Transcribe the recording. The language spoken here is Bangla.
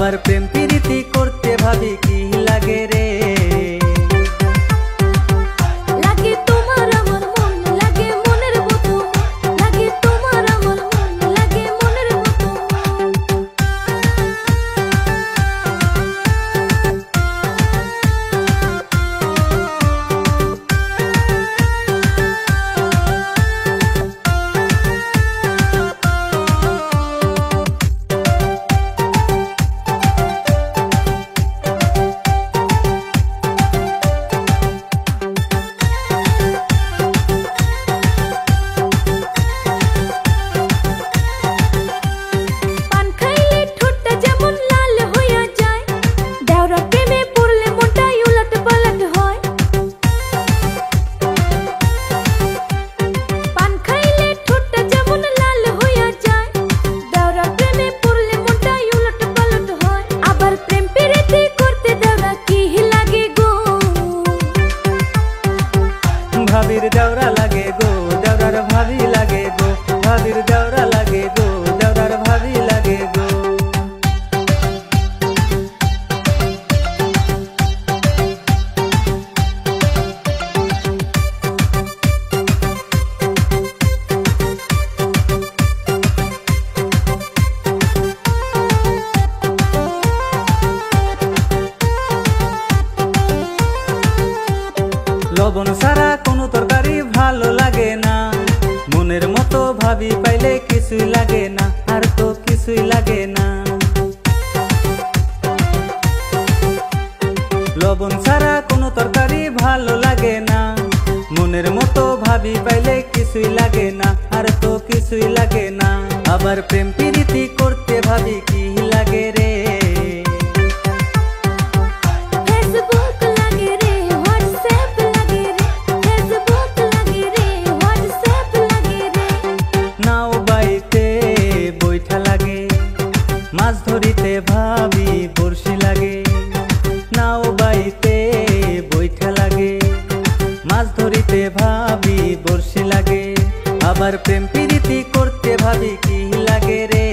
আবার প্রেম প্রীতি করতে ভাবি কি লাগে রে। লাগে তোমার আমার মন, লাগে মনের মতো, লাগে তোমার আমার মন, লাগে মনের মতো। ভাবির দেওরা লাগে গো, দেওরার ভাবি লাগে গো, ভাবির দেওরা লাগে গো, দেওরার ভাবি লাগে গো। লবণ ছাড়া কোনো তরকারি ভালো লাগে না, মনের মতো ভাবি পাইলে কিছুই লাগে না, আর তো কিছুই লাগে না। লবণ ছাড়া কোনো তরকারি ভালো লাগে না, মনের মতো ভাবি পাইলে কিছুই লাগে না, আর তো কিছুই লাগে না। আবার প্রেম প্রীতি করতে ভাবি কি লাগে রে। মাছ ধরিতে ভাবি বড়শি লাগে, নাও বাইতে বৈঠা লাগে, মাছ ধরিতে ভাবি বড়শি লাগে। আবার প্রেম প্রীতি করতে ভাবি কি লাগে রে।